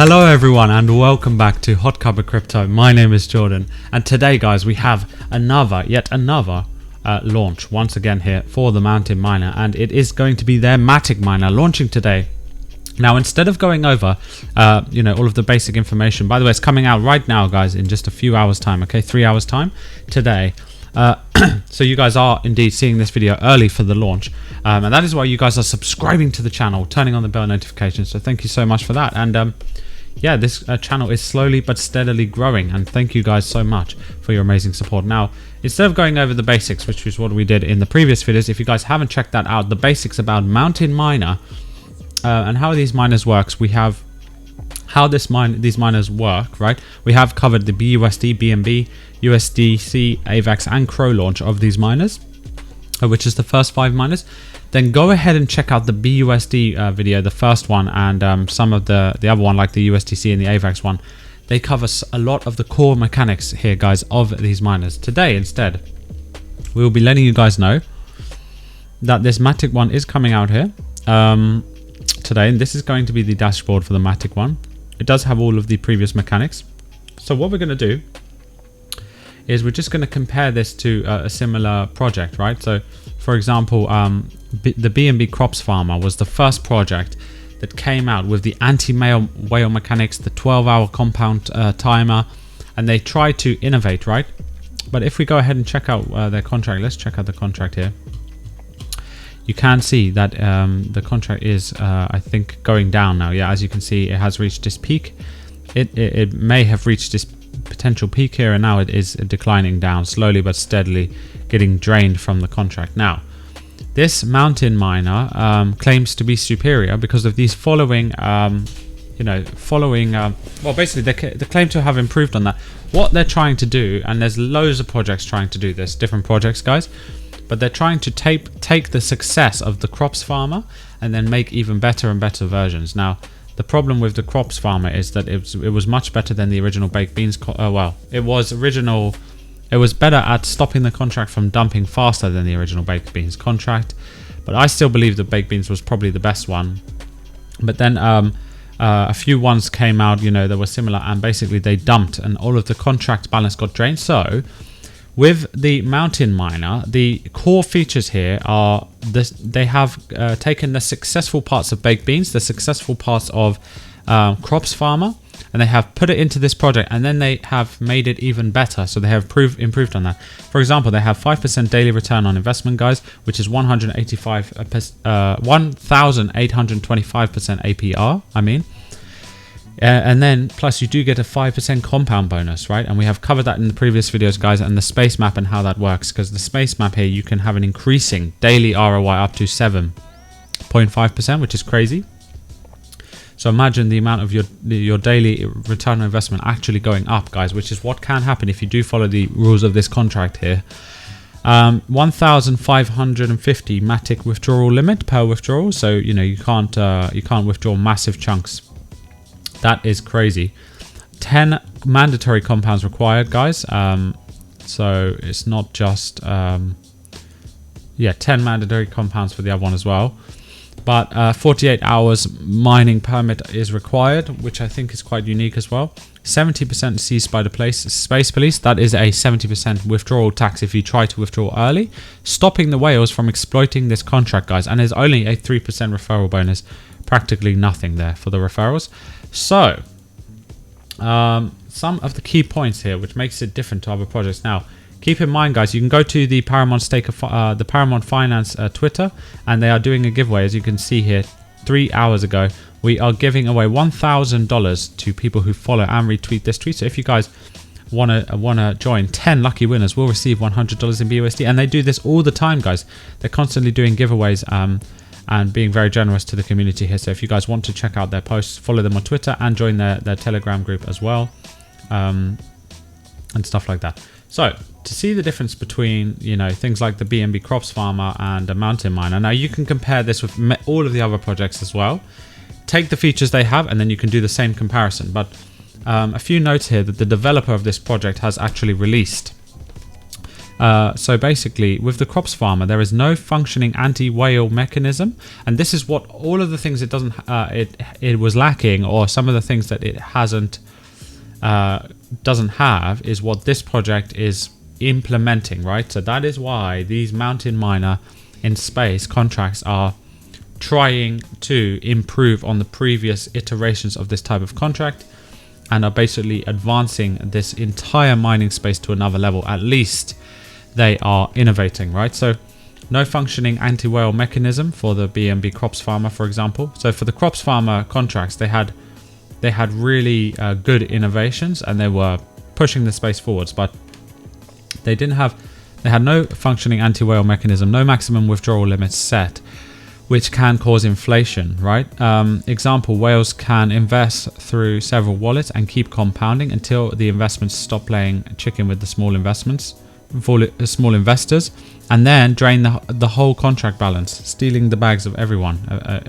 Hello everyone and welcome back to HotCuppaCrypto. My name is Jordan and today guys we have yet another launch once again here for the Mountain Miner, and it is going to be their Matic miner launching today. Now instead of going over all of the basic information, by the way it's coming out right now guys in just a few hours time, okay, 3 hours time today. So you guys are indeed seeing this video early for the launch, and that is why you guys are subscribing to the channel, turning on the bell notifications, so thank you so much for that. And yeah, this channel is slowly but steadily growing, and thank you guys so much for your amazing support. Now instead of going over the basics, which is what we did in the previous videos, if you guys haven't checked that out, the basics about Mountain Miner and how these miners works, we have how these miners work, right? We have covered the BUSD, BNB, USDC, Avax and Crow launch of these miners, which is the first 5 miners. Then go ahead and check out the BUSD video, the first one, and some of the other one like the USDC and the Avax one. They cover a lot of the core mechanics here guys of these miners. Today instead we will be letting you guys know that this Matic one is coming out here today, and this is going to be the dashboard for the Matic one. It does have all of the previous mechanics. So what we're going to do is we're just going to compare this to a similar project, right? So for example, the BNB Crops Farmer was the first project that came out with the anti-whale mechanics, the 12-hour compound timer, and they tried to innovate, right? But if we go ahead and check out their contract, let's check out the contract here. You can see that the contract is, I think, going down now. Yeah, as you can see, it has reached this peak. It may have reached this potential peak here, and now it is declining down slowly but steadily, getting drained from the contract. Now this Mountain Miner claims to be superior because of these following well, basically they claim to have improved on that. What they're trying to do, and there's loads of projects trying to do this, different projects guys, but they're trying to take the success of the Crops Farmer and then make even better and better versions. Now the problem with the Crops Farmer is that it was much better than the original Baked Beans. It was better at stopping the contract from dumping faster than the original Baked Beans contract, but I still believe that Baked Beans was probably the best one. But then a few ones came out, that were similar, and basically they dumped and all of the contract balance got drained. So with the Mountain Miner, the core features here are this: they have taken the successful parts of Baked Beans, the successful parts of Crops Farmer, and they have put it into this project, and then they have made it even better. So they have improved on that. For example, they have 5% daily return on investment guys, which is 1,825% APR, and then plus you do get a 5% compound bonus, right? And we have covered that in the previous videos guys, and the space map and how that works, because the space map here you can have an increasing daily ROI up to 7.5%, which is crazy. So imagine the amount of your daily return on investment actually going up guys, which is what can happen if you do follow the rules of this contract here. 1,550 Matic withdrawal limit per withdrawal, so you can't withdraw massive chunks. That is crazy. 10 mandatory compounds required guys, so it's not just 10 mandatory compounds for the other one as well. But 48 hours mining permit is required, which I think is quite unique as well. 70% seized by the space police. That is a 70% withdrawal tax if you try to withdraw early, stopping the whales from exploiting this contract guys. And there's only a 3% referral bonus, practically nothing there for the referrals. So some of the key points here which makes it different to other projects. Now keep in mind guys, you can go to the Paramount the Paramount Finance Twitter, and they are doing a giveaway. As you can see here, 3 hours ago we are giving away $1,000 to people who follow and retweet this tweet. So if you guys wanna join, 10 lucky winners will receive $100 in BUSD, and they do this all the time guys. They're constantly doing giveaways and being very generous to the community here. So if you guys want to check out their posts, follow them on Twitter and join their Telegram group as well, and stuff like that. So to see the difference between things like the BNB Crops Farmer and a Mountain Miner, now you can compare this with all of the other projects as well. Take the features they have and then you can do the same comparison. But a few notes here that the developer of this project has actually released So basically, with the crops farmer, there is no functioning anti-whale mechanism, and this is what all of the things it was lacking, or some of the things that it doesn't have, is what this project is implementing, right? So that is why these mountain miner in space contracts are trying to improve on the previous iterations of this type of contract, and are basically advancing this entire mining space to another level. At least they are innovating, right? So no functioning anti-whale mechanism for the BNB crops farmer, for example. So for the crops farmer contracts, they had really good innovations, and they were pushing the space forwards, but they had no functioning anti-whale mechanism, no maximum withdrawal limits set, which can cause inflation, right? Example, whales can invest through several wallets and keep compounding until the investments stop playing chicken with the small investors, and then drain the whole contract balance, stealing the bags of everyone,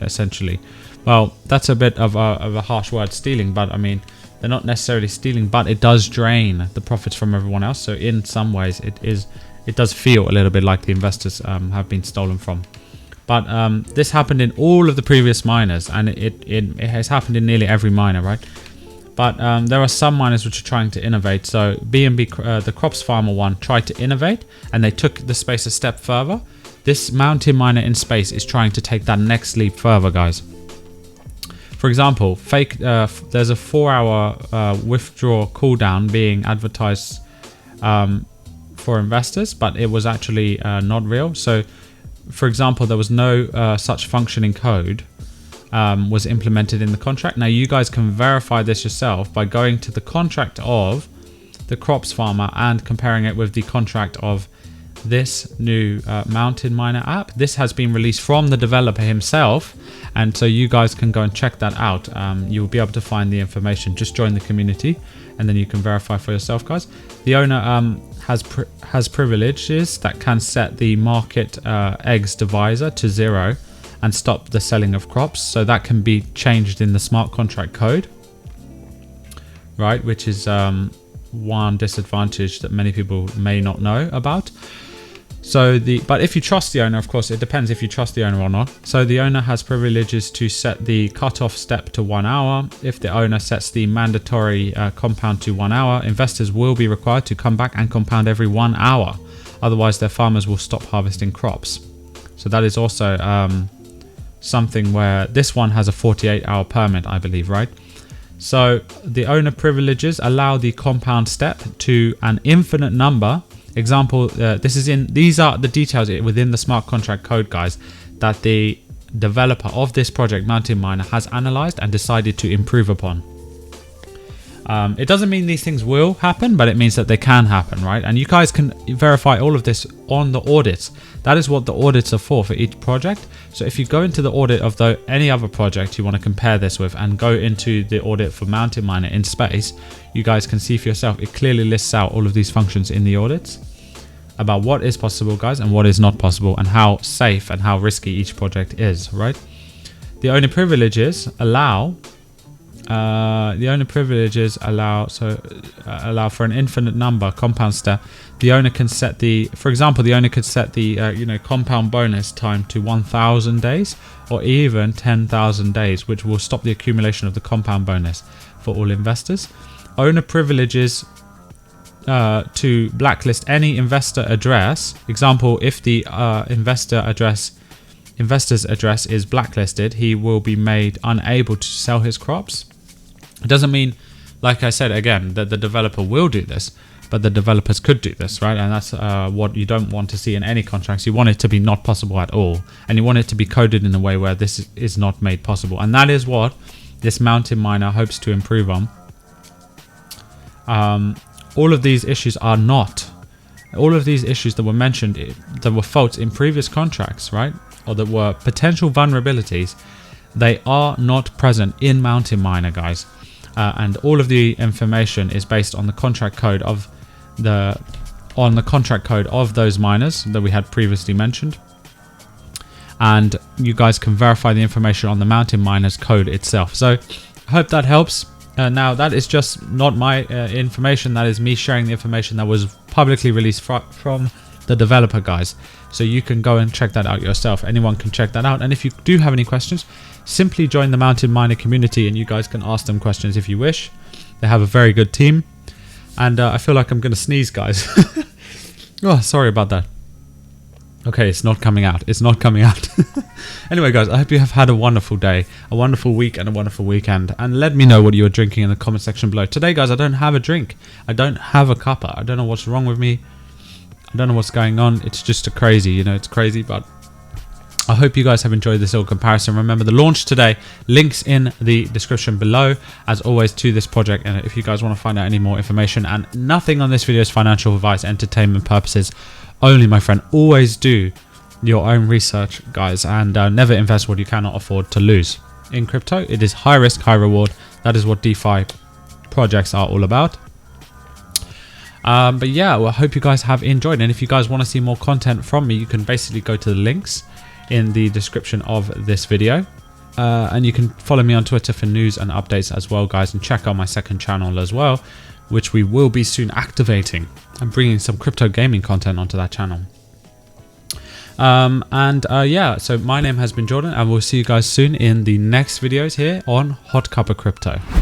essentially. Well, that's a bit of a harsh word, stealing, but I mean, they're not necessarily stealing, but it does drain the profits from everyone else. So in some ways, it does feel a little bit like the investors have been stolen from. But this happened in all of the previous miners, and it has happened in nearly every miner, right? But there are some miners which are trying to innovate. So BNB, the crops farmer one, tried to innovate, and they took the space a step further. This mountain miner in space is trying to take that next leap further, guys. For example, there's a 4-hour withdrawal cooldown being advertised for investors, but it was actually not real. So, for example, there was no such functioning code was implemented in the contract. Now, you guys can verify this yourself by going to the contract of the crops farmer and comparing it with the contract of this new mountain miner app. This has been released from the developer himself, and so you guys can go and check that out. You'll be able to find the information. Just join the community, and then you can verify for yourself, guys. The owner has privileges that can set the market eggs divisor to 0 and stop the selling of crops. So that can be changed in the smart contract code, right? Which is one disadvantage that many people may not know about. So but if you trust the owner, of course, it depends if you trust the owner or not. So the owner has privileges to set the cutoff step to 1 hour. If the owner sets the mandatory compound to 1 hour, investors will be required to come back and compound every 1 hour. Otherwise, their farmers will stop harvesting crops. So that is also something where this one has a 48-hour permit, I believe, right? So the owner privileges allow the compound step to an infinite number. Example, these are the details within the smart contract code, guys, that the developer of this project, Mountain Miner, has analyzed and decided to improve upon. It doesn't mean these things will happen, but it means that they can happen, right? And you guys can verify all of this on the audits. That is what the audits are for each project. So if you go into the audit of any other project you want to compare this with, and go into the audit for Mountain Miner in space, you guys can see for yourself. It clearly lists out all of these functions in the audits about what is possible, guys, and what is not possible, and how safe and how risky each project is, right? The owner privileges allow allow for an infinite number compound step. The owner can set for example, the owner could set the compound bonus time to 1,000 days or even 10,000 days, which will stop the accumulation of the compound bonus for all investors. Owner privileges to blacklist any investor address. Example, if the investor's address is blacklisted, he will be made unable to sell his crops. It doesn't mean, like I said again, that the developer will do this, but the developers could do this, right? And that's what you don't want to see in any contracts. You want it to be not possible at all, and you want it to be coded in a way where this is not made possible. And that is what this mountain miner hopes to improve on. All of these issues that were mentioned, that were faults in previous contracts, right? Or that were potential vulnerabilities, they are not present in Mountain Miner, guys. And all of the information is based on the contract code of those miners that we had previously mentioned. And you guys can verify the information on the Mountain Miner's code itself. So I hope that helps. Now, that is just not my information. That is me sharing the information that was publicly released from the developer guys, so you can go and check that out yourself. Anyone can check that out, and if you do have any questions, simply join the Mountain Miner community and you guys can ask them questions if you wish. They have a very good team, and I feel like I'm gonna sneeze, guys. Oh, sorry about that. Okay, it's not coming out. It's not coming out. Anyway, guys, I hope you have had a wonderful day, a wonderful week, and a wonderful weekend. And let me know what you're drinking in the comment section below. Today, guys, I don't have a drink. I don't have a cuppa. I don't know what's wrong with me. I don't know what's going on. It's just a crazy, you know, it's crazy. But I hope you guys have enjoyed this little comparison. Remember, the launch today, links in the description below, as always, to this project. And if you guys want to find out any more information, and nothing on this video is financial advice, entertainment purposes only, my friend. Always do your own research, guys, and never invest what you cannot afford to lose. In crypto, it is high risk, high reward. That is what DeFi projects are all about. But yeah, well, I hope you guys have enjoyed. And if you guys want to see more content from me, you can basically go to the links in the description of this video. And you can follow me on Twitter for news and updates as well, guys. And check out my second channel as well, which we will be soon activating and bringing some crypto gaming content onto that channel. Yeah, so my name has been Jordan, and we'll see you guys soon in the next videos here on HotCuppaCrypto.